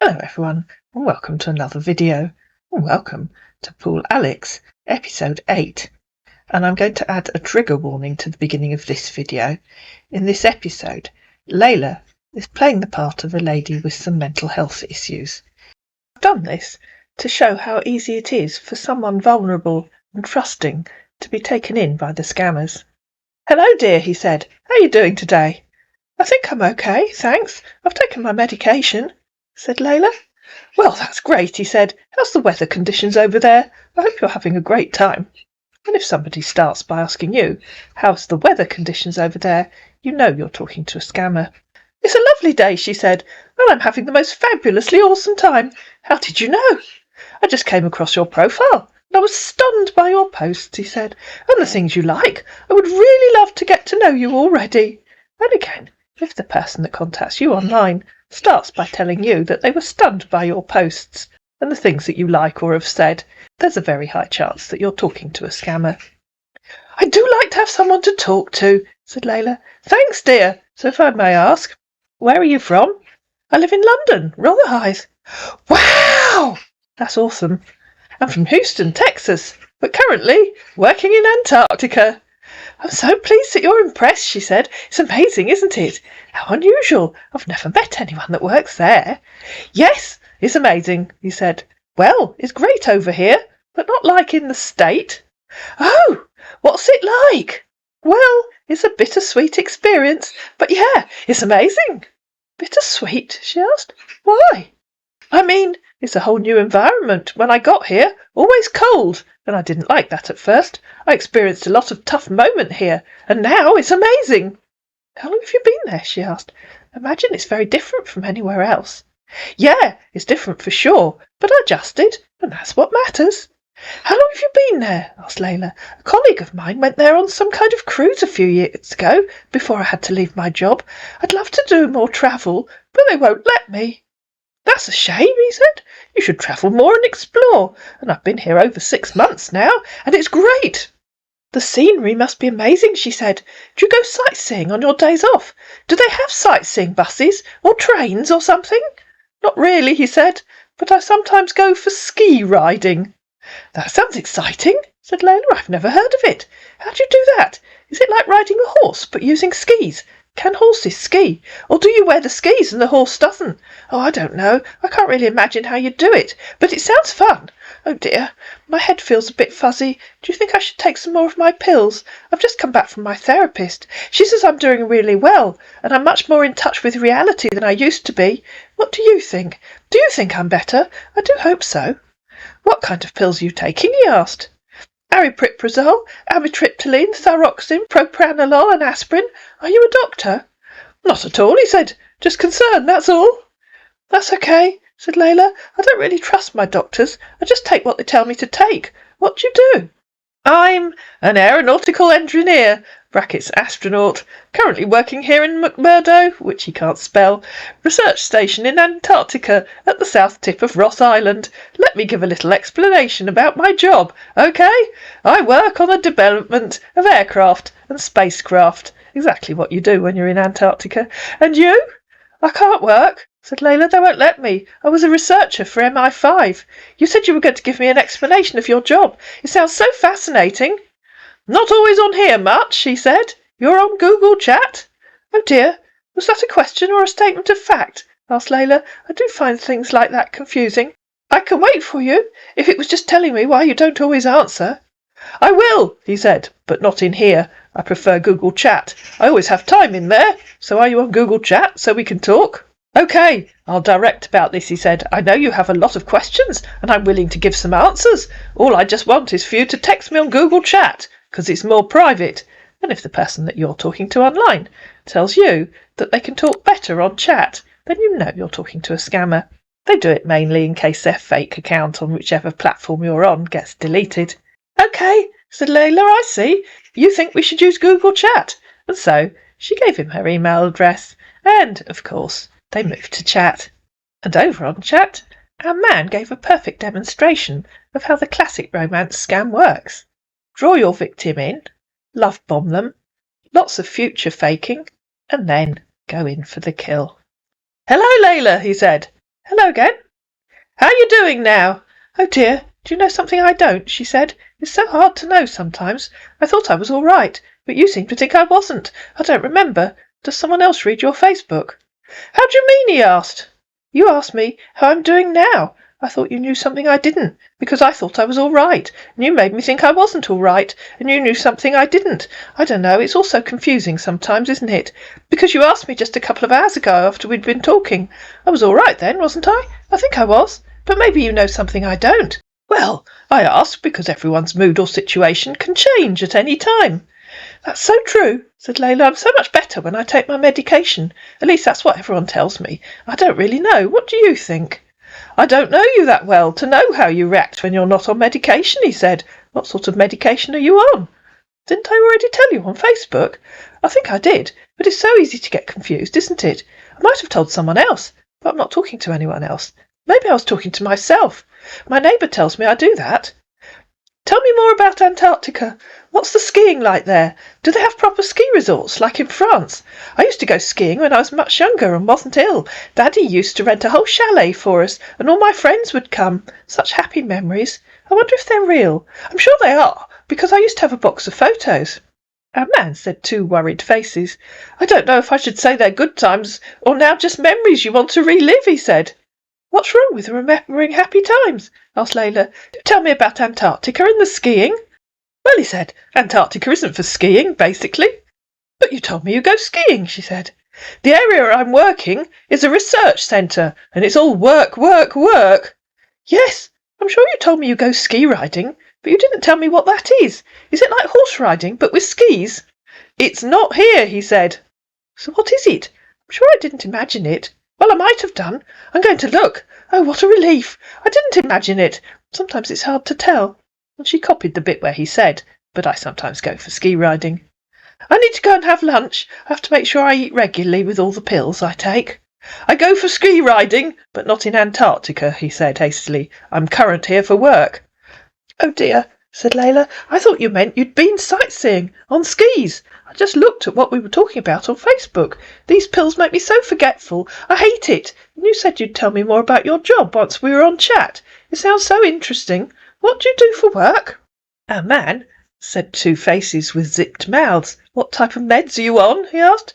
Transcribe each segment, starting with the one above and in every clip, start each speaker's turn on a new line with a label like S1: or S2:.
S1: Hello everyone, and welcome to another video, and welcome to Pool Alex, episode 8. And I'm going to add a trigger warning to the beginning of this video. In this episode, Layla is playing the part of a lady with some mental health issues. I've done this to show how easy it is for someone vulnerable and trusting to be taken in by the scammers. "Hello dear," he said. "How are you doing today?" "I think I'm okay, thanks. I've taken my medication," said Layla. "Well, that's great," he said. "How's the weather conditions over there? I hope you're having a great time." And if somebody starts by asking you, "How's the weather conditions over there?" you know you're talking to a scammer. "It's a lovely day," she said, "and I'm having the most fabulously awesome time. How did you know?" "I just came across your profile, and I was stunned by your posts," he said, "and the things you like. I would really love to get to know you already." And again, if the person that contacts you online starts by telling you that they were stunned by your posts and the things that you like or have said, there's a very high chance that you're talking to a scammer. "I do like to have someone to talk to," said Layla. "Thanks, dear. So if I may ask, where are you from?" "I live in London, Rotherhithe." "Wow! That's awesome. I'm from Houston, Texas, but currently working in Antarctica." "I'm so pleased that you're impressed," she said. "It's amazing, isn't it? How unusual. I've never met anyone that works there." "Yes, it's amazing," he said. "Well, it's great over here, but not like in the state." "Oh, what's it like?" "Well, it's a bittersweet experience, but yeah, it's amazing." "Bittersweet?" she asked. "Why?" "I mean, it's a whole new environment. When I got here, always cold, and I didn't like that at first. I experienced a lot of tough moment here, and now it's amazing." "How long have you been there?" she asked. "I imagine it's very different from anywhere else." "Yeah, it's different for sure, but I adjusted, and that's what matters." "How long have you been there?" asked Layla. "A colleague of mine went there on some kind of cruise a few years ago, before I had to leave my job. I'd love to do more travel, but they won't let me." "That's a shame," he said. "You should travel more and explore. And I've been here over 6 months now, and it's great." "The scenery must be amazing," she said. "Do you go sightseeing on your days off? Do they have sightseeing buses or trains or something?" "Not really," he said, "but I sometimes go for ski riding." "That sounds exciting," said Layla. "I've never heard of it. How do you do that? Is it like riding a horse but using skis? Can horses ski? Or do you wear the skis and the horse doesn't? Oh, I don't know. I can't really imagine how you do it, but it sounds fun. Oh dear, my head feels a bit fuzzy. Do you think I should take some more of my pills? I've just come back from my therapist. She says I'm doing really well, and I'm much more in touch with reality than I used to be. What do you think? Do you think I'm better? I do hope so." "What kind of pills are you taking?" he asked. "Aripiprazole, amitriptyline, thyroxine, propranolol and aspirin. Are you a doctor?" "Not at all," he said. "Just concerned, that's all." "That's okay," said Layla. "I don't really trust my doctors. I just take what they tell me to take. What do you do?" "I'm an aeronautical engineer (astronaut), currently working here in McMurdo, which he can't spell, research station in Antarctica at the south tip of Ross Island. Let me give a little explanation about my job, okay? I work on the development of aircraft and spacecraft, exactly what you do when you're in Antarctica. And you?" "I can't work," said Layla. "They won't let me. I was a researcher for MI5. You said you were going to give me an explanation of your job. It sounds so fascinating." "Not always on here much," she said. "You're on Google Chat." "Oh dear, was that a question or a statement of fact?" asked Layla. "I do find things like that confusing. I can wait for you, if it was just telling me why you don't always answer." "I will," he said, "but not in here. I prefer Google Chat. I always have time in there. So are you on Google Chat so we can talk?" "Okay, I'll direct about this," he said. "I know you have a lot of questions, and I'm willing to give some answers. All I just want is for you to text me on Google Chat, because it's more private. And if the person that you're talking to online tells you that they can talk better on chat, then you know you're talking to a scammer. They do it mainly in case their fake account on whichever platform you're on gets deleted." "Okay," said Layla, "I see. You think we should use Google Chat." And so she gave him her email address, and, of course, they moved to Chat. And over on Chat, our man gave a perfect demonstration of how the classic romance scam works. Draw your victim in, love bomb them, lots of future faking, and then go in for the kill. "Hello, Layla," he said. Hello again. How are you doing now? Oh dear, do you know something I don't? She said. It's so hard to know sometimes. I thought I was all right, but you seem to think I wasn't. I don't remember. Does someone else read your Facebook? How do you mean? He asked. You asked me how I'm doing now. I thought you knew something I didn't, because I thought I was all right, and you made me think I wasn't all right, and you knew something I didn't. I don't know, it's all so confusing sometimes, isn't it? Because you asked me just a couple of hours ago after we'd been talking. I was all right then, wasn't I? I think I was, but maybe you know something I don't. Well, I asked because everyone's mood or situation can change at any time. That's so true, said Layla. I'm so much better when I take my medication. At least that's what everyone tells me. I don't really know. What do you think? I don't know you that well to know how you react when you're not on medication, he said. What sort of medication are you on? Didn't I already tell you on Facebook? I think I did, but it's so easy to get confused, isn't it? I might have told someone else, but I'm not talking to anyone else. Maybe I was talking to myself. My neighbour tells me I do that. Tell me more about Antarctica. What's the skiing like there? Do they have proper ski resorts, like in France? I used to go skiing when I was much younger and wasn't ill. Daddy used to rent a whole chalet for us, and all my friends would come. Such happy memories. I wonder if they're real. I'm sure they are, because I used to have a box of photos. Our man said two worried faces. I don't know if I should say they're good times, or now just memories you want to relive, he said. What's wrong with remembering happy times? Asked Layla. Do tell me about Antarctica and the skiing. Well, he said, Antarctica isn't for skiing, basically. But you told me you go skiing, she said. The area I'm working is a research centre, and it's all work, work, work. Yes, I'm sure you told me you go ski riding, but you didn't tell me what that is. Is it like horse riding, but with skis? It's not here, he said. So what is it? I'm sure I didn't imagine it. Well, I might have done. I'm going to look. Oh, what a relief. I didn't imagine it. Sometimes it's hard to tell. And she copied the bit where he said, but I sometimes go for ski riding. I need to go and have lunch. I have to make sure I eat regularly with all the pills I take. I go for ski riding, but not in Antarctica, he said hastily. I'm current here for work. Oh dear, said Layla. I thought you meant you'd been sightseeing, on skis. I just looked at what we were talking about on Facebook. These pills make me so forgetful. I hate it. And you said you'd tell me more about your job once we were on chat. It sounds so interesting. What do you do for work? Our man, said two faces with zipped mouths. What type of meds are you on? He asked.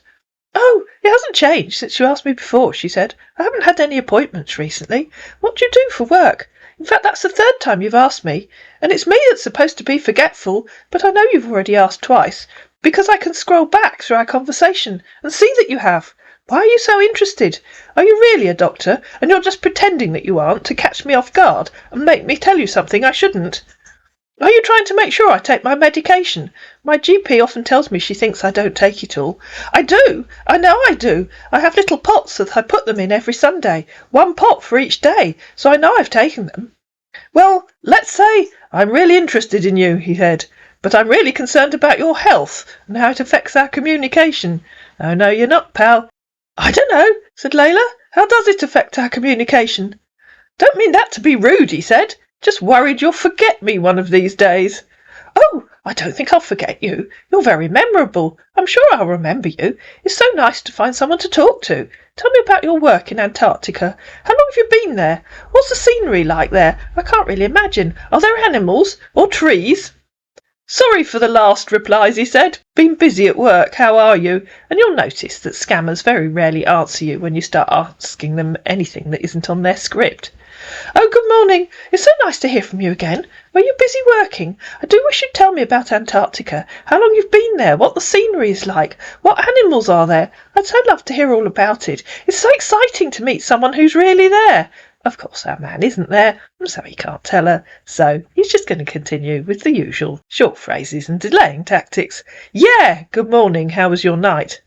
S1: Oh, it hasn't changed since you asked me before, she said. I haven't had any appointments recently. What do you do for work? In fact, that's the third time you've asked me, and it's me that's supposed to be forgetful, but I know you've already asked twice, because I can scroll back through our conversation and see that you have. Why are you so interested? Are you really a doctor, and you're just pretending that you aren't to catch me off guard and make me tell you something I shouldn't? Are you trying to make sure I take my medication? My GP often tells me she thinks I don't take it all. I do. I know I do. I have little pots that I put them in every Sunday, one pot for each day, so I know I've taken them. Well, let's say I'm really interested in you, he said, but I'm really concerned about your health and how it affects our communication. Oh, no, you're not, pal. I don't know, said Layla. How does it affect our communication? Don't mean that to be rude, he said. Just worried you'll forget me one of these days. Oh, I don't think I'll forget you. You're very memorable. I'm sure I'll remember you. It's so nice to find someone to talk to. Tell me about your work in Antarctica. How long have you been there? What's the scenery like there? I can't really imagine. Are there animals or trees? Sorry for the last replies, he said. Been busy at work. How are you? And you'll notice that scammers very rarely answer you when you start asking them anything that isn't on their script. Oh, good morning. It's so nice to hear from you again. Were you busy working? I do wish you'd tell me about Antarctica, how long you've been there, what the scenery is like, what animals are there. I'd so love to hear all about it. It's so exciting to meet someone who's really there. Of course, our man isn't there, so he can't tell her. So he's just going to continue with the usual short phrases and delaying tactics. Yeah, good morning. How was your night?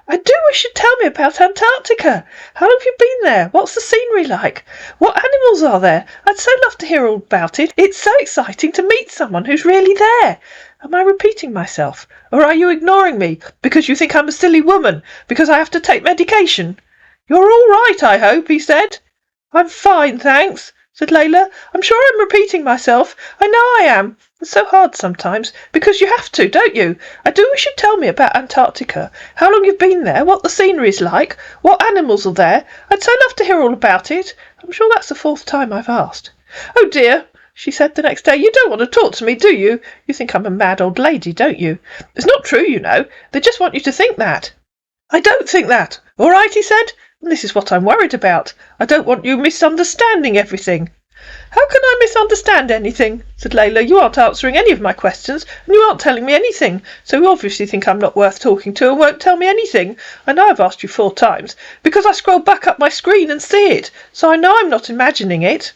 S1: I do wish you'd tell me about Antarctica. How long have you been there? What's the scenery like? What animals are there? I'd so love to hear all about it. It's so exciting to meet someone who's really there. Am I repeating myself? Or are you ignoring me because you think I'm a silly woman, because I have to take medication? You're all right, I hope, he said. I'm fine, thanks. said Layla. I'm sure I'm repeating myself. I know I am. It's so hard sometimes, because you have to, don't you? I do wish you'd tell me about Antarctica, how long you've been there, what the scenery's like, what animals are there. I'd so love to hear all about it. I'm sure that's the 4th time I've asked. Oh dear, she said the next day, you don't want to talk to me, do you? You think I'm a mad old lady, don't you? It's not true, you know. They just want you to think that. I don't think that. All right, he said. And this is what I'm worried about. I don't want you misunderstanding everything. How can I misunderstand anything? Said Layla. You aren't answering any of my questions, and you aren't telling me anything, so you obviously think I'm not worth talking to and won't tell me anything. I know I've asked you 4 times, because I scroll back up my screen and see it, so I know I'm not imagining it.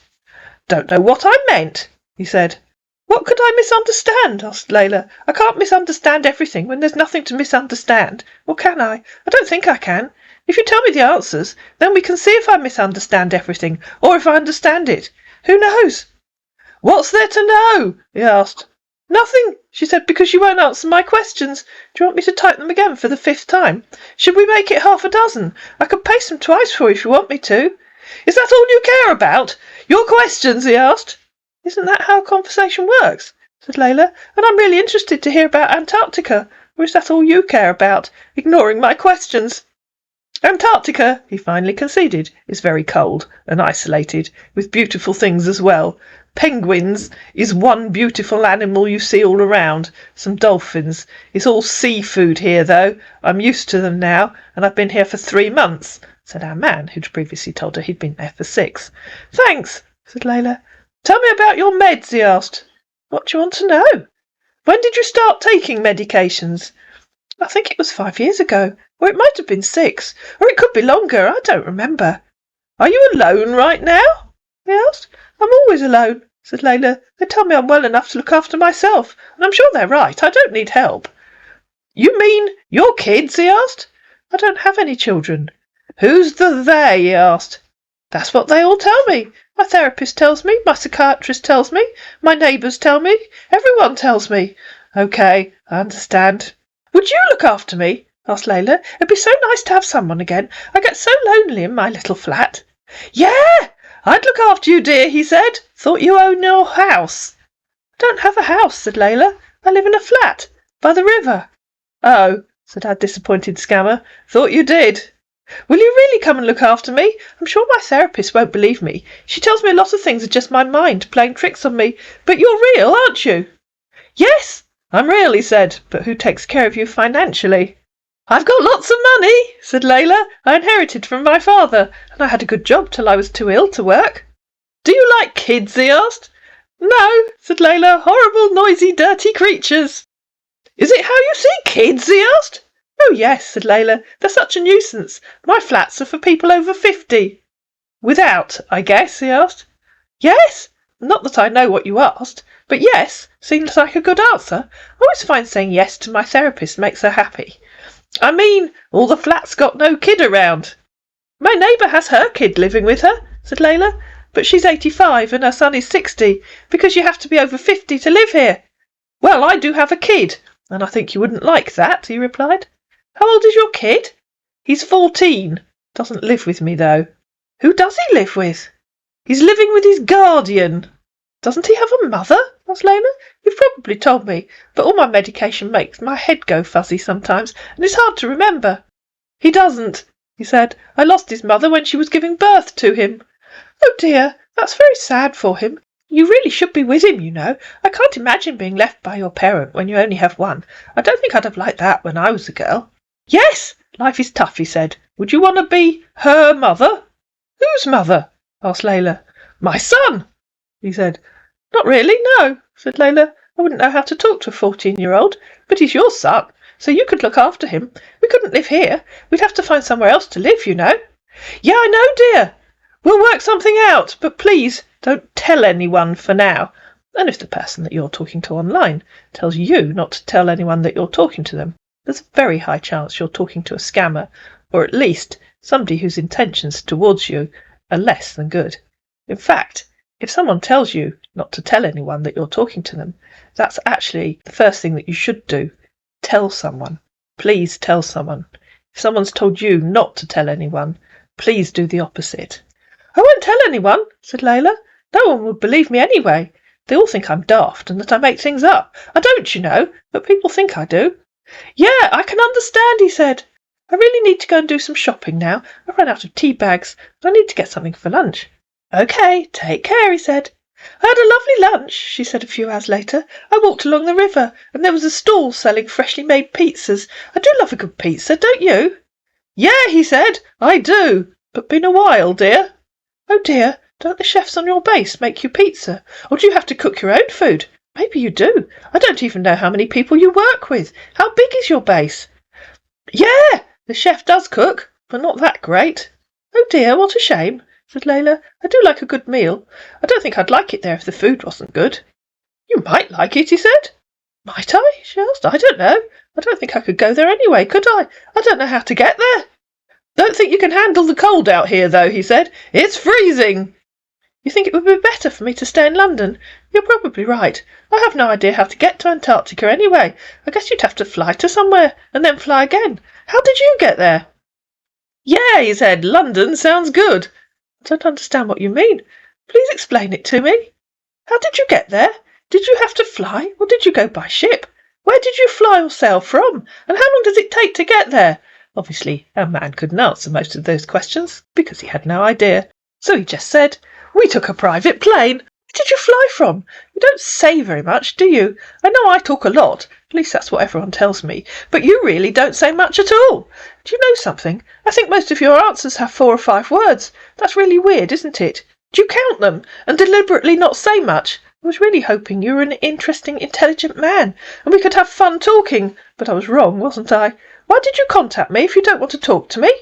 S1: Don't know what I meant, he said. What could I misunderstand? Asked Layla. I can't misunderstand everything when there's nothing to misunderstand. Or can I? I don't think I can. If you tell me the answers, then we can see if I misunderstand everything, or if I understand it. Who knows? What's there to know? He asked. Nothing, she said, because you won't answer my questions. Do you want me to type them again for the 5th time? Should we make it 6? I can paste them twice for you if you want me to. Is that all you care about? Your questions? He asked. Isn't that how conversation works? Said Layla. And I'm really interested to hear about Antarctica. Or is that all you care about, ignoring my questions? Antarctica, he finally conceded, is very cold and isolated, with beautiful things as well. Penguins is one beautiful animal you see all around. Some dolphins. It's all seafood here, though. I'm used to them now, and I've been here for 3 months, said our man, who'd previously told her he'd been there for 6. Thanks, said Layla. Tell me about your meds, he asked. What do you want to know? When did you start taking medications? I think it was 5 years ago, or it might have been 6, or it could be longer, I don't remember. Are you alone right now? He asked. I'm always alone, said Layla. They tell me I'm well enough to look after myself, and I'm sure they're right. I don't need help. You mean your kids? He asked. I don't have any children. Who's the they? He asked. That's what they all tell me. My therapist tells me, my psychiatrist tells me, my neighbours tell me, everyone tells me. OK, I understand. Would you look after me? Asked Layla. It'd be so nice to have someone again. I get so lonely in my little flat. Yeah, I'd look after you, dear, he said. Thought you owned your house. I don't have a house, said Layla. I live in a flat by the river. Oh, said our disappointed scammer. Thought you did. Will you really come and look after me? I'm sure my therapist won't believe me. She tells me a lot of things are just my mind playing tricks on me. But you're real, aren't you? Yes, I'm real, he said. But who takes care of you financially? I've got lots of money, said Layla. I inherited from my father, and I had a good job till I was too ill to work. Do you like kids? He asked. No, said Layla. Horrible, noisy, dirty creatures. Is it how you see kids? He asked. Oh, yes, said Layla. They're such a nuisance. My flats are for people over 50. Without, I guess? He asked. Yes. Not that I know what you asked, but yes seems like a good answer. I always find saying yes to my therapist makes her happy. I mean, all the flats got no kid around. My neighbour has her kid living with her, said Layla, but she's 85 and her son is 60, because you have to be over 50 to live here. Well, I do have a kid, and I think you wouldn't like that, he replied. How old is your kid? He's 14. Doesn't live with me, though. Who does he live with? He's living with his guardian. Doesn't he have a mother? Asked Layla. You've probably told me, but all my medication makes my head go fuzzy sometimes, and it's hard to remember. He doesn't, he said. I lost his mother when she was giving birth to him. Oh dear, that's very sad for him. You really should be with him, you know. I can't imagine being left by your parent when you only have one. I don't think I'd have liked that when I was a girl. Yes, life is tough, he said. Would you want to be her mother? Whose mother? Asked Layla. My son, he said. Not really, no, said Layla. I wouldn't know how to talk to a 14-year-old, but he's your son, so you could look after him. We couldn't live here. We'd have to find somewhere else to live, you know. Yeah, I know, dear. We'll work something out, but please don't tell anyone for now. And if the person that you're talking to online tells you not to tell anyone that you're talking to them, there's a very high chance you're talking to a scammer, or at least somebody whose intentions towards you are less than good. In fact, if someone tells you not to tell anyone that you're talking to them, that's actually the first thing that you should do. Tell someone. Please tell someone. If someone's told you not to tell anyone, please do the opposite. I won't tell anyone, said Layla. No one would believe me anyway. They all think I'm daft and that I make things up. I don't, you know, but people think I do. Yeah, I can understand, he said. I really need to go and do some shopping now. I've run out of tea bags and I need to get something for lunch. Okay, take care, he said. I had a lovely lunch, she said a few hours later. I walked along the river and there was a stall selling freshly made pizzas. I do love a good pizza, don't you? Yeah, he said, I do. But been a while, dear. Oh dear, don't the chefs on your base make you pizza? Or do you have to cook your own food? Maybe you do. I don't even know how many people you work with. How big is your base? Yeah, the chef does cook, but not that great. Oh dear, what a shame, said Layla. I do like a good meal. I don't think I'd like it there if the food wasn't good. You might like it, he said. Might I? She asked. I don't know. I don't think I could go there anyway, could I? I don't know how to get there. Don't think you can handle the cold out here, though, he said. It's freezing. You think it would be better for me to stay in London? You're probably right. I have no idea how to get to Antarctica anyway. I guess you'd have to fly to somewhere and then fly again. How did you get there? Yeah, he said, London sounds good. I don't understand what you mean. Please explain it to me. How did you get there? Did you have to fly or did you go by ship? Where did you fly or sail from? And how long does it take to get there? Obviously, our man couldn't answer most of those questions because he had no idea. So he just said, We took a private plane. Where did you fly from? You don't say very much, do you? I know I talk a lot. At least that's what everyone tells me. But you really don't say much at all. Do you know something? I think most of your answers have 4 or 5 words. That's really weird, isn't it? Do you count them and deliberately not say much? I was really hoping you were an interesting, intelligent man and we could have fun talking. But I was wrong, wasn't I? Why did you contact me if you don't want to talk to me?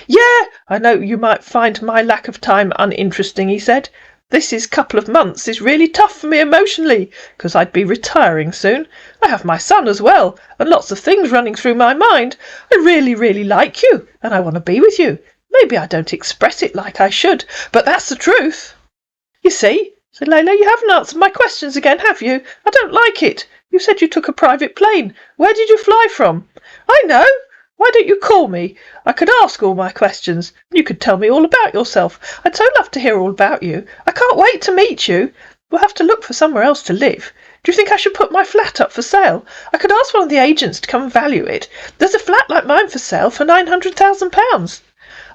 S1: Yeah, I know you might find my lack of time uninteresting, he said. This couple of months is really tough for me emotionally, because I'd be retiring soon. I have my son as well, and lots of things running through my mind. I really, really like you, and I want to be with you. Maybe I don't express it like I should, but that's the truth. You see, said Layla, you haven't answered my questions again, have you? I don't like it. You said you took a private plane. Where did you fly from? I know. Why don't you call me? I could ask all my questions, and you could tell me all about yourself. I'd so love to hear all about you. I can't wait to meet you. We'll have to look for somewhere else to live. Do you think I should put my flat up for sale? I could ask one of the agents to come and value it. There's a flat like mine for sale for £900,000.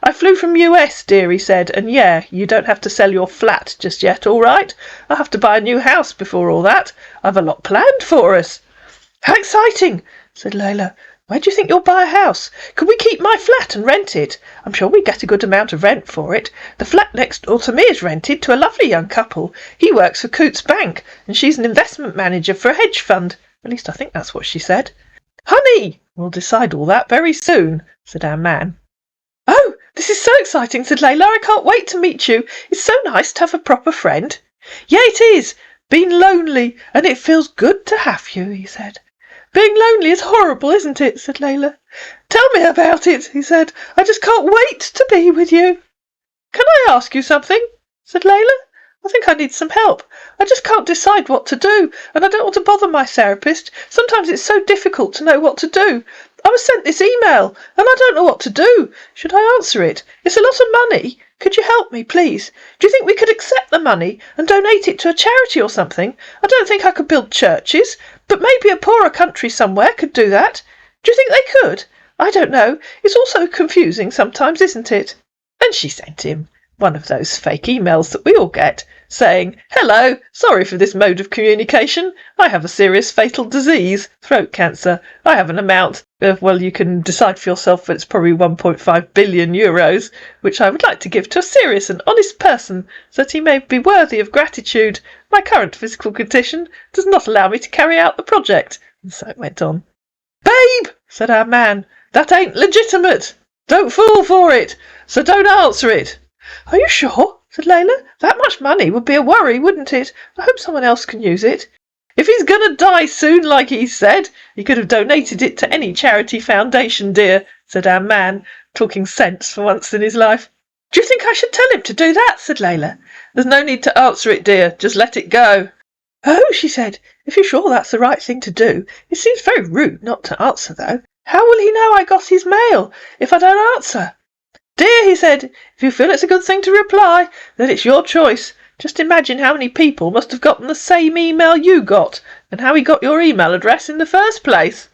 S1: I flew from US, dear, he said, and yeah, you don't have to sell your flat just yet, all right? I'll have to buy a new house before all that. I've a lot planned for us. How exciting, said Layla. Where do you think you'll buy a house? Could we keep my flat and rent it? I'm sure we get a good amount of rent for it. The flat next door to me is rented to a lovely young couple. He works for Coutts Bank, and she's an investment manager for a hedge fund. At least I think that's what she said. Honey, we'll decide all that very soon, said our man. Oh, this is so exciting, said Layla. I can't wait to meet you. It's so nice to have a proper friend. Yeah, it is. Been lonely, and it feels good to have you, he said. Being lonely is horrible, isn't it, said Layla. Tell me about it, he said. I just can't wait to be with you. Can I ask you something, said Layla. I think I need some help. I just can't decide what to do, and I don't want to bother my therapist. Sometimes it's so difficult to know what to do. I was sent this email, and I don't know what to do. Should I answer it? It's a lot of money. Could you help me, please? Do you think we could accept the money and donate it to a charity or something? I don't think I could build churches, but maybe a poorer country somewhere could do that. Do you think they could? I don't know. It's all so confusing sometimes, isn't it? And she sent him one of those fake emails that we all get, saying, Hello, sorry for this mode of communication. I have a serious fatal disease, throat cancer. I have an amount of, well, you can decide for yourself, but it's probably 1.5 billion euros, which I would like to give to a serious and honest person, so that he may be worthy of gratitude. My current physical condition does not allow me to carry out the project. And so it went on. Babe, said our man, that ain't legitimate. Don't fall for it, so don't answer it. Are you sure? Said Layla. That much money would be a worry, wouldn't it? I hope someone else can use it. If he's going to die soon, like he said, he could have donated it to any charity foundation, dear, said our man, talking sense for once in his life. Do you think I should tell him to do that? Said Layla. There's no need to answer it, dear. Just let it go. Oh, she said, if you're sure that's the right thing to do. It seems very rude not to answer, though. How will he know I got his mail if I don't answer? Dear, he said, if you feel it's a good thing to reply, then it's your choice. Just imagine how many people must have gotten the same email you got, and how he got your email address in the first place."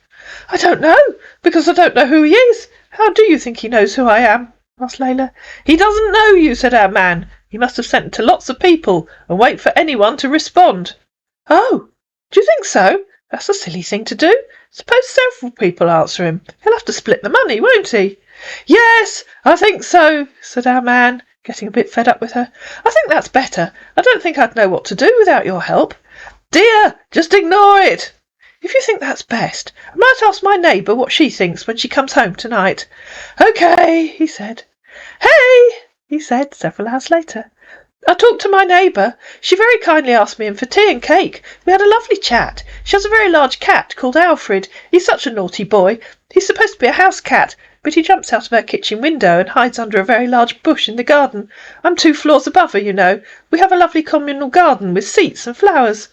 S1: "I don't know, because I don't know who he is. How do you think he knows who I am?" asked Layla. "He doesn't know you," said our man. "He must have sent it to lots of people and wait for anyone to respond." "Oh, do you think so? That's a silly thing to do. Suppose several people answer him. He'll have to split the money, won't he?" "Yes, I think so," said our man, getting a bit fed up with her. "I think that's better. I don't think I'd know what to do without your help." "Dear, just ignore it." "If you think that's best, I might ask my neighbour what she thinks when she comes home tonight." "Okay," he said. "Hey," he said several hours later. "I talked to my neighbour. She very kindly asked me in for tea and cake. We had a lovely chat. She has a very large cat called Alfred. He's such a naughty boy. He's supposed to be a house cat, but he jumps out of her kitchen window and hides under a very large bush in the garden. I'm 2 floors above her, you know. We have a lovely communal garden with seats and flowers."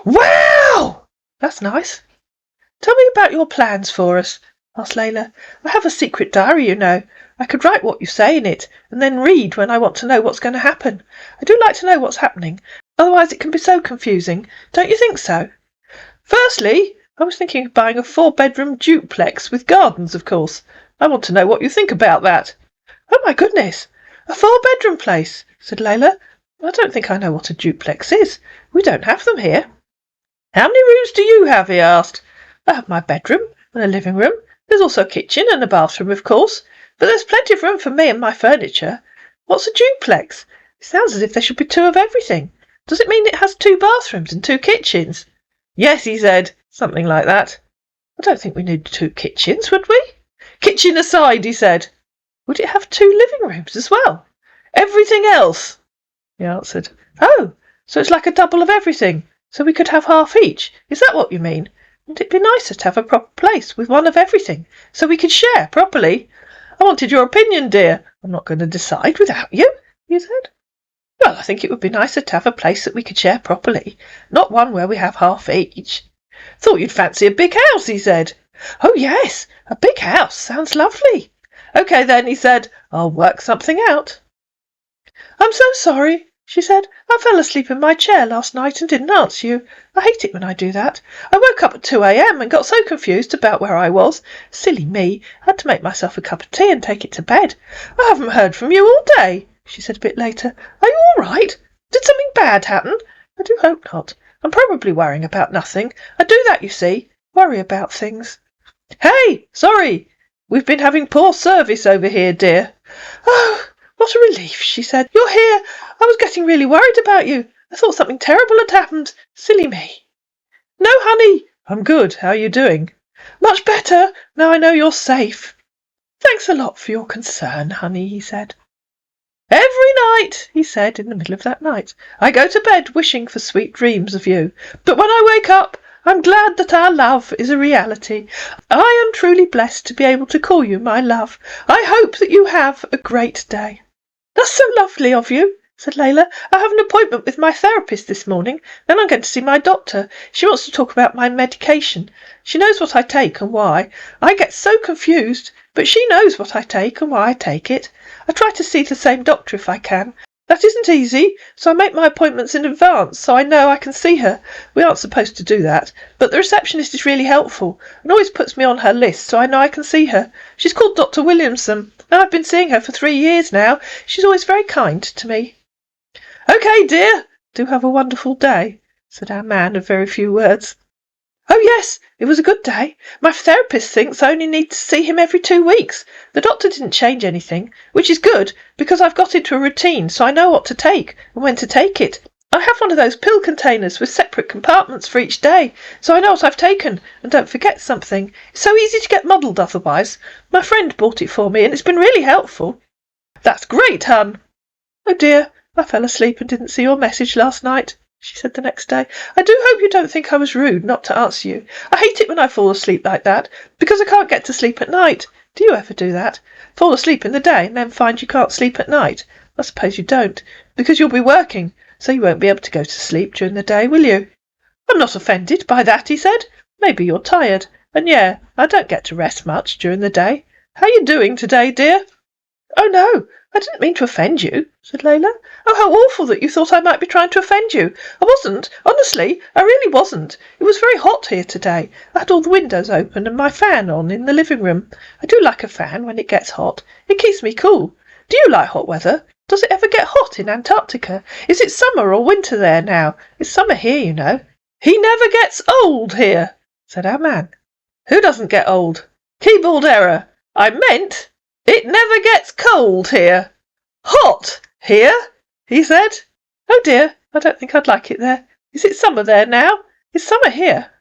S1: "Wow! That's nice." "Tell me about your plans for us," asked Layla. "I have a secret diary, you know. I could write what you say in it, and then read when I want to know what's going to happen. I do like to know what's happening, otherwise it can be so confusing. Don't you think so?" "Firstly, I was thinking of buying a 4-bedroom duplex with gardens, of course. I want to know what you think about that." "Oh my goodness, a 4-bedroom place," said Layla. "I don't think I know what a duplex is. We don't have them here." "How many rooms do you have?" he asked. "I have my bedroom and a living room. There's also a kitchen and a bathroom, of course. But there's plenty of room for me and my furniture." "What's a duplex? It sounds as if there should be 2 of everything. Does it mean it has 2 bathrooms and 2 kitchens?" "Yes," he said, "something like that." "I don't think we need 2 kitchens, would we?" "Kitchen aside," he said. "Would it have 2 living rooms as well?" "Everything else," he answered. "Oh, so it's like a double of everything, so we could have half each. Is that what you mean? Wouldn't it be nicer to have a proper place with 1 of everything, so we could share properly?" "I wanted your opinion, dear. I'm not going to decide without you," he said. "Well, I think it would be nicer to have a place that we could share properly, not one where we have half each." "Thought you'd fancy a big house," he said. "Oh yes, a big house sounds lovely." "Okay then," he said, "I'll work something out." "I'm so sorry," she said. "I fell asleep in my chair last night and didn't answer you. I hate it when I do that. I woke up at 2 a.m. and got so confused about where I was. Silly me. I had to make myself a cup of tea and take it to bed. I haven't heard from you all day," she said a bit later. "Are you all right? Did something bad happen?" "I do hope not. I'm probably worrying about nothing. I do that, you see. Worry about things." "Hey, sorry. We've been having poor service over here, dear." "Oh, what a relief," she said. "You're here. I was getting really worried about you. I thought something terrible had happened. Silly me." "No, honey. I'm good. How are you doing?" "Much better. Now I know you're safe." "Thanks a lot for your concern, honey," he said. "Every night," he said, in the middle of that night, "I go to bed wishing for sweet dreams of you. But when I wake up, I'm glad that our love is a reality. I am truly blessed to be able to call you my love. I hope that you have a great day." "That's so lovely of you," said Layla. "I have an appointment with my therapist this morning. Then I'm going to see my doctor. She wants to talk about my medication. She knows what I take and why. I get so confused, but she knows what I take and why I take it. I try to see the same doctor if I can. That isn't easy, so I make my appointments in advance so I know I can see her. We aren't supposed to do that, but the receptionist is really helpful and always puts me on her list so I know I can see her. She's called Dr. Williamson, and I've been seeing her for 3 years now. She's always very kind to me." "Okay, dear. Do have a wonderful day," said our man of very few words. "Oh yes, it was a good day. My therapist thinks I only need to see him every 2 weeks. The doctor didn't change anything, which is good because I've got into a routine so I know what to take and when to take it. I have one of those pill containers with separate compartments for each day, so I know what I've taken and don't forget something. It's so easy to get muddled otherwise. My friend bought it for me and it's been really helpful." "That's great, hun." "Oh dear, I fell asleep and didn't see your message last night," she said the next day. "I do hope you don't think I was rude not to answer you. I hate it when I fall asleep like that, because I can't get to sleep at night. Do you ever do that? Fall asleep in the day and then find you can't sleep at night? I suppose you don't, because you'll be working, so you won't be able to go to sleep during the day, will you?" "I'm not offended by that," he said. "Maybe you're tired, and yeah, I don't get to rest much during the day. How you doing today, dear?" "Oh no, I didn't mean to offend you, said Layla. Oh, how awful that you thought I might be trying to offend you. I wasn't. Honestly, I really wasn't. It was very hot here today. I had all the windows open and my fan on in the living room. I do like a fan when it gets hot. It keeps me cool. Do you like hot weather? Does it ever get hot in Antarctica? Is it summer or winter there now? It's summer here, you know. He never gets old here, said our man. Who doesn't get old? Keyboard error. I meant it never gets cold here. Hot here, he said. Oh dear, I don't think I'd like it there. Is it summer there now? It's summer here.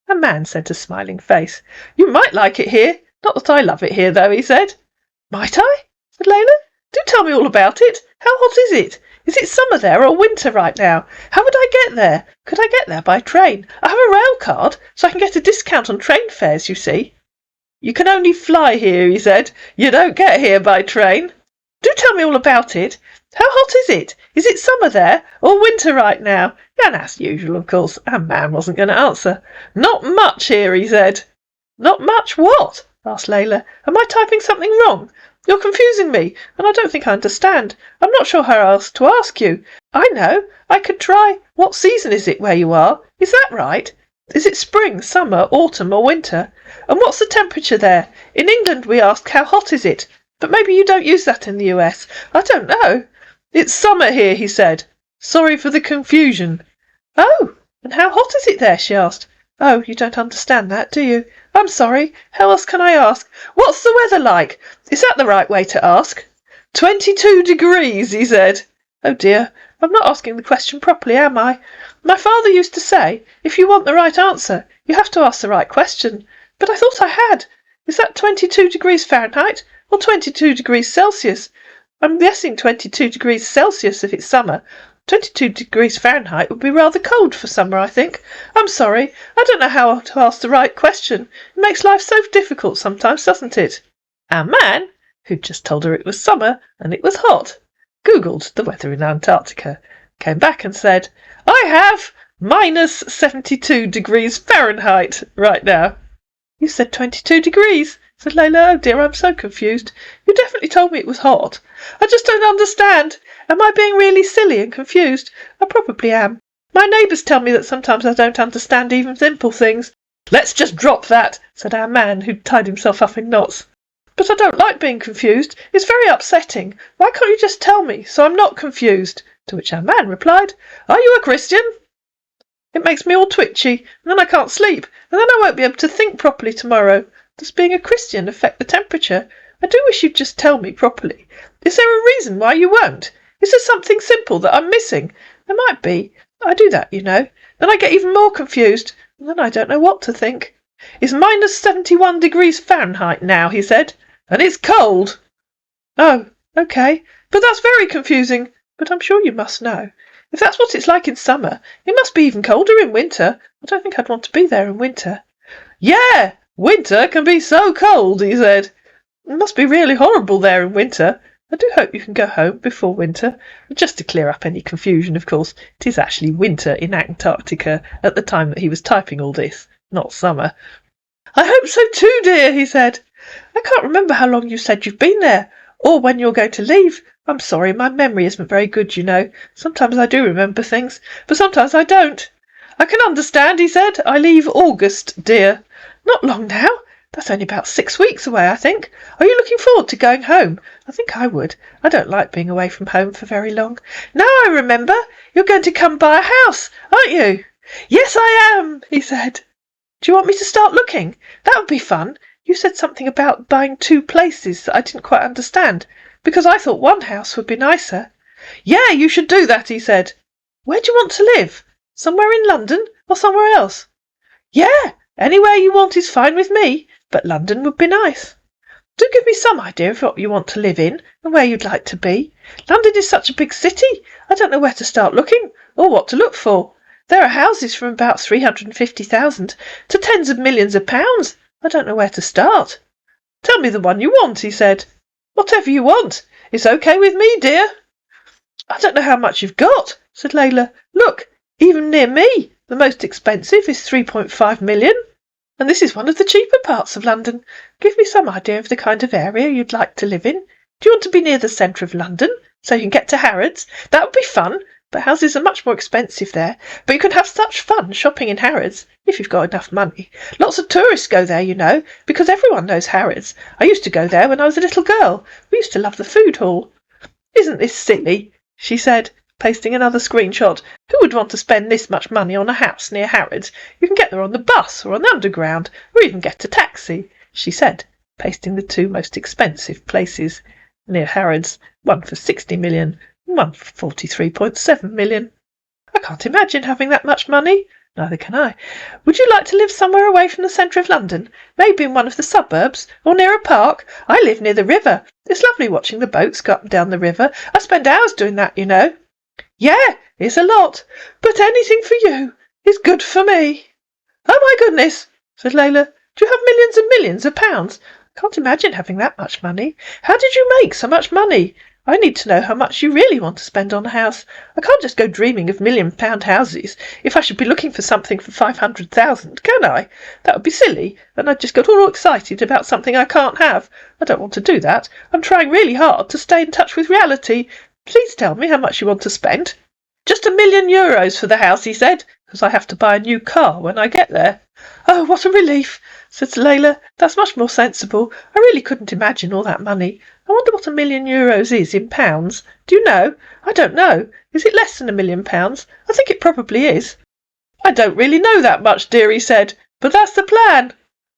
S1: A man said to Smiling Face, You might like it here. Not that I love it here, though, he said. Might I? Said Layla. Do tell me all about it. How hot is it? Is it summer there or winter right now? How would I get there? Could I get there by train? I have a rail card, so I can get a discount on train fares, you see. You can only fly here, he said. You don't get here by train. Do tell me all about it. How hot is it? Is it summer there or winter right now? And as usual, of course, our man wasn't going to answer. Not much here, he said. Not much what? Asked Layla. Am I typing something wrong? You're confusing me, and I don't think I understand. I'm not sure how else to ask you. I know. I could try. What season is it where you are? Is that right? Is it spring, summer, autumn, or winter? And what's the temperature there? In England we ask how hot is it? But maybe you don't use that in the US. I don't know. It's summer here, he said. Sorry for the confusion. Oh, and how hot is it there? She asked. Oh, you don't understand that, do you? I'm sorry. How else can I ask? What's the weather like? Is that the right way to ask? 22 degrees, he said. Oh dear, I'm not asking the question properly, am I? My father used to say, if you want the right answer, you have to ask the right question. But I thought I had. Is that 22 degrees Fahrenheit or 22 degrees Celsius? I'm guessing 22 degrees Celsius if it's summer. 22 degrees Fahrenheit would be rather cold for summer, I think. I'm sorry. I don't know how to ask the right question. It makes life so difficult sometimes, doesn't it? Our man, who'd just told her it was summer and it was hot, Googled the weather in Antarctica, came back and said, I have minus 72 degrees Fahrenheit right now. You said 22 degrees, said Layla. Oh dear, I'm so confused. You definitely told me it was hot. I just don't understand. Am I being really silly and confused? I probably am. My neighbours tell me that sometimes I don't understand even simple things. Let's just drop that, said our man, who'd tied himself up in knots. But I don't like being confused. It's very upsetting. Why can't you just tell me so I'm not confused? To which our man replied, Are you a Christian? It makes me all twitchy, and then I can't sleep, and then I won't be able to think properly tomorrow. Does being a Christian affect the temperature? I do wish you'd just tell me properly. Is there a reason why you won't? Is there something simple that I'm missing? There might be. I do that, you know. Then I get even more confused, and then I don't know what to think. It's minus 71 degrees Fahrenheit now, he said, and it's cold. Oh, OK. But that's very confusing. But I'm sure you must know. If that's what it's like in summer, it must be even colder in winter. I don't think I'd want to be there in winter. Yeah, winter can be so cold, he said. It must be really horrible there in winter. I do hope you can go home before winter. Just to clear up any confusion, of course, it is actually winter in Antarctica at the time that he was typing all this, not summer. I hope so too, dear, he said. I can't remember how long you said you've been there, or when you're going to leave. I'm sorry, my memory isn't very good, you know. Sometimes I do remember things, but sometimes I don't. I can understand, he said. I leave August, dear. Not long now. That's only about 6 weeks away, I think. Are you looking forward to going home? I think I would. I don't like being away from home for very long. Now I remember. You're going to come buy a house, aren't you? Yes, I am, he said. Do you want me to start looking? That would be fun. You said something about buying 2 places that I didn't quite understand, because I thought one house would be nicer. Yeah, you should do that, he said. Where do you want to live? Somewhere in London or somewhere else? Yeah, anywhere you want is fine with me, but London would be nice. Do give me some idea of what you want to live in and where you'd like to be. London is such a big city. I don't know where to start looking or what to look for. There are houses from about 350,000 to tens of millions of pounds. I don't know where to start. Tell me the one you want, he said. Whatever you want. It's OK with me, dear. I don't know how much you've got, said Layla. Look, even near me, the most expensive is 3.5 million. And this is one of the cheaper parts of London. Give me some idea of the kind of area you'd like to live in. Do you want to be near the centre of London, so you can get to Harrods? That would be fun, but houses are much more expensive there. But you can have such fun shopping in Harrods, if you've got enough money. Lots of tourists go there, you know, because everyone knows Harrods. I used to go there when I was a little girl. We used to love the food hall. Isn't this silly? She said, pasting another screenshot. Who would want to spend this much money on a house near Harrods? You can get there on the bus or on the underground, or even get a taxi, she said, pasting the two most expensive places near Harrods, one for 60 million and one for 43.7 million. I can't imagine having that much money. Neither can I. Would you like to live somewhere away from the centre of London? Maybe in one of the suburbs, or near a park? I live near the river. It's lovely watching the boats go up and down the river. I spend hours doing that, you know. Yeah, it's a lot, but anything for you is good for me. Oh my goodness, said Layla. Do you have millions and millions of pounds? I can't imagine having that much money. How did you make so much money? I need to know how much you really want to spend on a house. I can't just go dreaming of £1,000,000 houses if I should be looking for something for 500,000, can I? That would be silly, and I'd just get all excited about something I can't have. I don't want to do that. I'm trying really hard to stay in touch with reality. Please tell me how much you want to spend. Just €1,000,000 for the house, he said, because I have to buy a new car when I get there. Oh, what a relief, said Layla. That's much more sensible. I really couldn't imagine all that money. I wonder what €1,000,000 is in pounds. Do you know? I don't know. Is it less than £1,000,000? I think it probably is. I don't really know that much, dear, he said, but that's the plan.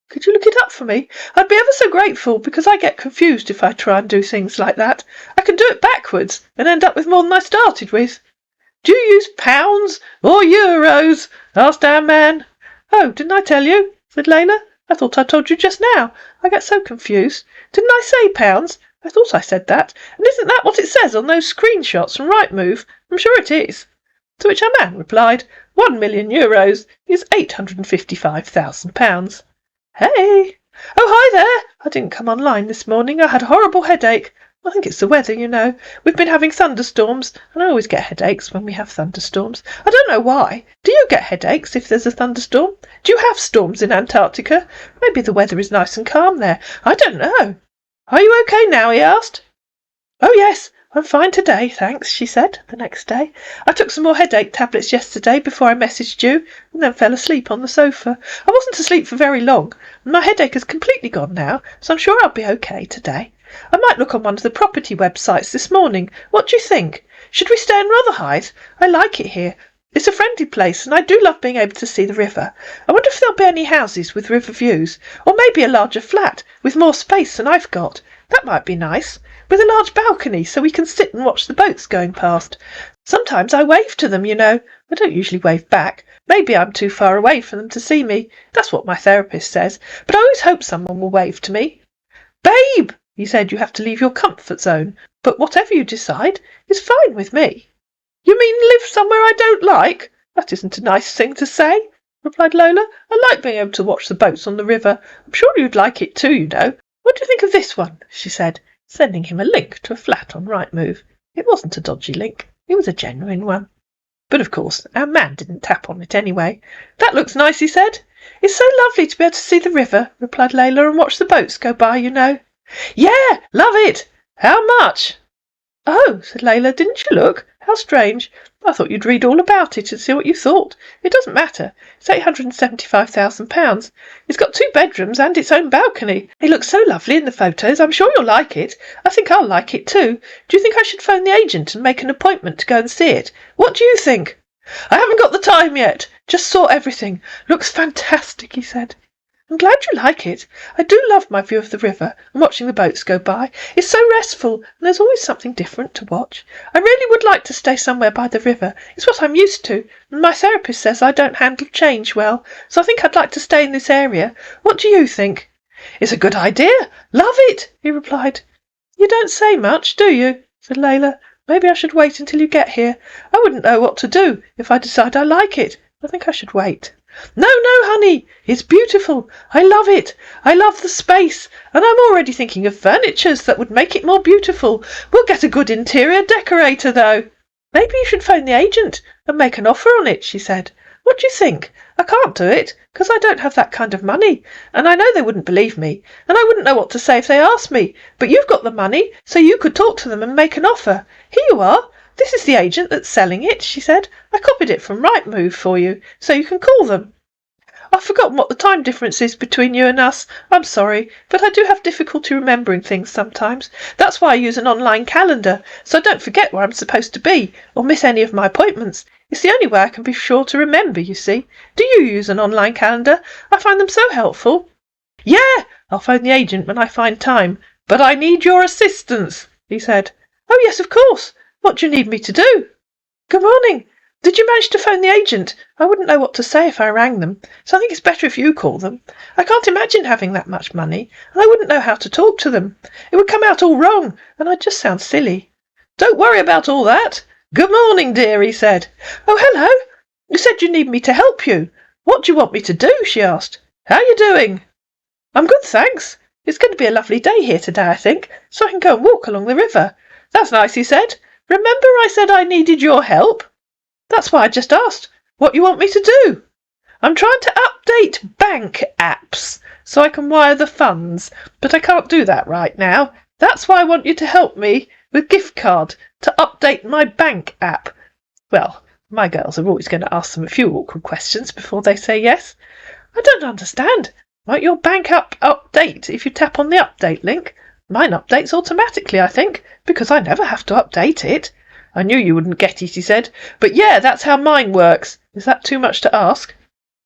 S1: Could you look it up for me? I'd be ever so grateful, because I get confused if I try and do things like that. I can do it backwards and end up with more than I started with. Do you use pounds or euros? Asked our man. Oh, didn't I tell you? Said Layla. I thought I told you just now. I get so confused. Didn't I say pounds? I thought I said that. And isn't that what it says on those screenshots from Rightmove? I'm sure it is. To which our man replied, €1,000,000 is £855,000. Hey! Oh, hi there! I didn't come online this morning. I had a horrible headache. I think it's the weather, you know. We've been having thunderstorms, and I always get headaches when we have thunderstorms. I don't know why. Do you get headaches if there's a thunderstorm? Do you have storms in Antarctica? Maybe the weather is nice and calm there. I don't know. Are you okay now? He asked. Oh, yes. I'm fine today, thanks, she said, the next day. I took some more headache tablets yesterday before I messaged you, and then fell asleep on the sofa. I wasn't asleep for very long, and my headache has completely gone now, so I'm sure I'll be okay today. I might look on one of the property websites this morning. What do you think? Should we stay in Rotherhithe? I like it here. It's a friendly place, and I do love being able to see the river. I wonder if there'll be any houses with river views, or maybe a larger flat with more space than I've got. That might be nice, with a large balcony so we can sit and watch the boats going past. Sometimes I wave to them, you know. I don't usually wave back. Maybe I'm too far away for them to see me. That's what my therapist says, but I always hope someone will wave to me. Babe! He said, you have to leave your comfort zone, but whatever you decide is fine with me. You mean live somewhere I don't like? That isn't a nice thing to say, replied Lola. I like being able to watch the boats on the river. I'm sure you'd like it too, you know. What do you think of this one? She said, sending him a link to a flat on Rightmove. It wasn't a dodgy link. It was a genuine one. But of course, our man didn't tap on it anyway. That looks nice, he said. It's so lovely to be able to see the river, replied Layla, and watch the boats go by, you know. Yeah, love it. How much? Oh, said Layla, didn't you look? How strange. I thought you'd read all about it and see what you thought. It doesn't matter. It's £875,000. It's got 2 bedrooms and its own balcony. It looks so lovely in the photos. I'm sure you'll like it. I think I'll like it too. Do you think I should phone the agent and make an appointment to go and see it? What do you think? I haven't got the time yet. Just saw everything. Looks fantastic, he said. I'm glad you like it. I do love my view of the river and watching the boats go by. It's so restful, and there's always something different to watch. I really would like to stay somewhere by the river. It's what I'm used to, and my therapist says I don't handle change well, so I think I'd like to stay in this area. What do you think? It's a good idea. Love it, he replied. You don't say much, do you? Said Layla. Maybe I should wait until you get here. I wouldn't know what to do if I decide I like it. I think I should wait. No, honey, it's beautiful. I love it. I love the space, and I'm already thinking of furnitures that would make it more beautiful. We'll get a good interior decorator, though. Maybe you should phone the agent and make an offer on it, she said. What do you think? I can't do it, because I don't have that kind of money, and I know they wouldn't believe me, and I wouldn't know what to say if they asked me. But you've got the money, so you could talk to them and make an offer. Here you are. This is the agent that's selling it, she said. I copied it from Rightmove for you, so you can call them. I've forgotten what the time difference is between you and us. I'm sorry, but I do have difficulty remembering things sometimes. That's why I use an online calendar, so I don't forget where I'm supposed to be, or miss any of my appointments. It's the only way I can be sure to remember, you see. Do you use an online calendar? I find them so helpful. Yeah, I'll phone the agent when I find time. But I need your assistance, he said. Oh, yes, of course. What do you need me to do? Good morning. Did you manage to phone the agent? I wouldn't know what to say if I rang them, so I think it's better if you call them. I can't imagine having that much money, and I wouldn't know how to talk to them. It would come out all wrong, and I'd just sound silly. Don't worry about all that. Good morning, dear, he said. Oh, hello. You said you need me to help you. What do you want me to do? She asked. How are you doing? I'm good, thanks. It's going to be a lovely day here today, I think, so I can go and walk along the river. That's nice, he said. Remember I said I needed your help? That's why I just asked what you want me to do. I'm trying to update bank apps so I can wire the funds, but I can't do that right now. That's why I want you to help me with gift card to update my bank app. Well, my girls are always going to ask them a few awkward questions before they say yes. I don't understand. Won't your bank app update if you tap on the update link? Mine updates automatically, I think, because I never have to update it. I knew you wouldn't get it, he said. But yeah, that's how mine works. Is that too much to ask?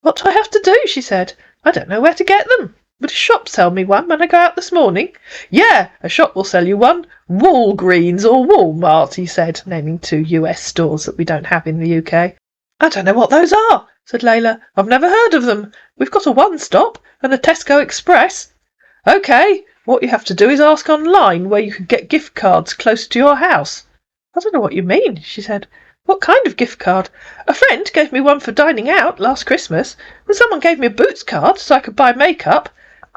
S1: What do I have to do? She said. I don't know where to get them. Would a shop sell me one when I go out this morning? Yeah, a shop will sell you one. Walgreens or Walmart, he said, naming 2 US stores that we don't have in the UK. I don't know what those are, said Layla. I've never heard of them. We've got a One Stop and a Tesco Express. OK, what you have to do is ask online where you can get gift cards close to your house. I don't know what you mean, she said. What kind of gift card? A friend gave me one for dining out last Christmas, and someone gave me a Boots card so I could buy makeup.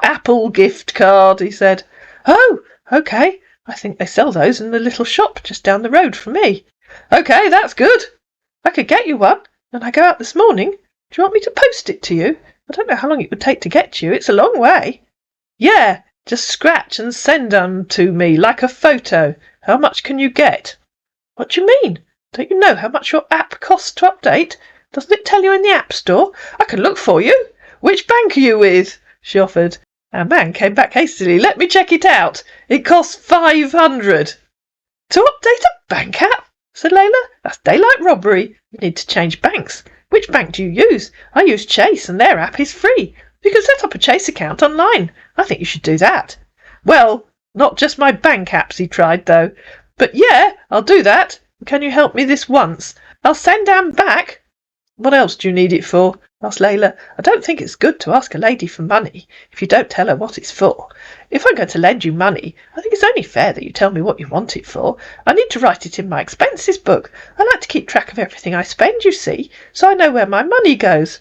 S1: Apple gift card, he said. Oh, OK. I think they sell those in the little shop just down the road from me. OK, that's good. I could get you one, and I go out this morning. Do you want me to post it to you? I don't know how long it would take to get to you. It's a long way. Yeah, just scratch and send them to me like a photo. How much can you get? What do you mean? Don't you know how much your app costs to update? Doesn't it tell you in the App Store? I can look for you. Which bank are you with? She offered. Our man came back hastily. Let me check it out. It costs 500. To update a bank app? Said Layla. That's daylight robbery. You need to change banks. Which bank do you use? I use Chase and their app is free. You can set up a Chase account online. I think you should do that. Well, not just my bank apps, he tried though. But yeah, I'll do that. Can you help me this once? I'll send Anne back. What else do you need it for? Asked Layla. I don't think it's good to ask a lady for money if you don't tell her what it's for. If I'm going to lend you money, I think it's only fair that you tell me what you want it for. I need to write it in my expenses book. I like to keep track of everything I spend, you see, so I know where my money goes.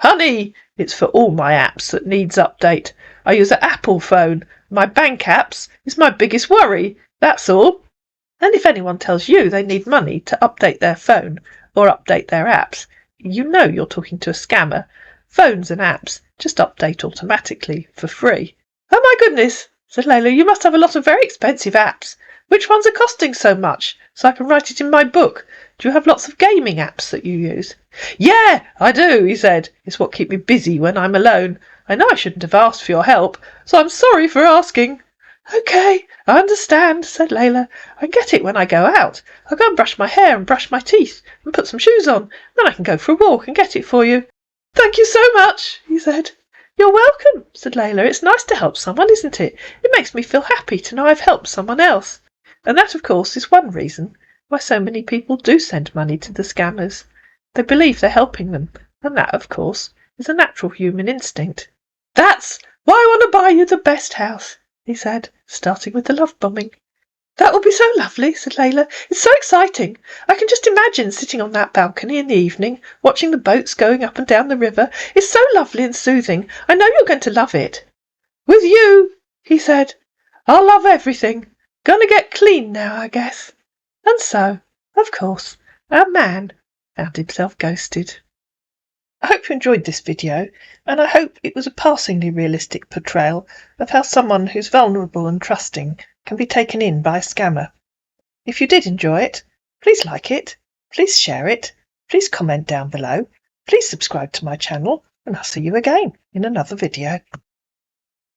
S1: Honey, it's for all my apps that needs update. I use an Apple phone. My bank apps is my biggest worry. That's all. And if anyone tells you they need money to update their phone or update their apps, you know you're talking to a scammer. Phones and apps just update automatically for free. Oh my goodness, said Layla, you must have a lot of very expensive apps. Which ones are costing so much, so I can write it in my book? Do you have lots of gaming apps that you use? Yeah, I do, he said. It's what keeps me busy when I'm alone. I know I shouldn't have asked for your help, so I'm sorry for asking. OK, I understand, said Layla. I get it when I go out. I'll go and brush my hair and brush my teeth and put some shoes on. Then I can go for a walk and get it for you. Thank you so much, he said. You're welcome, said Layla. It's nice to help someone, isn't it? It makes me feel happy to know I've helped someone else. And that, of course, is one reason why so many people do send money to the scammers. They believe they're helping them, and that, of course, is a natural human instinct. That's why I want to buy you the best house, he said, starting with the love bombing. That will be so lovely, said Layla. It's so exciting. I can just imagine sitting on that balcony in the evening, watching the boats going up and down the river. It's so lovely and soothing. I know you're going to love it. With you, he said. I'll love everything. Gonna get clean now, I guess. And so, of course, our man found himself ghosted. I hope you enjoyed this video, and I hope it was a passingly realistic portrayal of how someone who's vulnerable and trusting can be taken in by a scammer. If you did enjoy it, please like it, please share it, please comment down below, please subscribe to my channel, and I'll see you again in another video.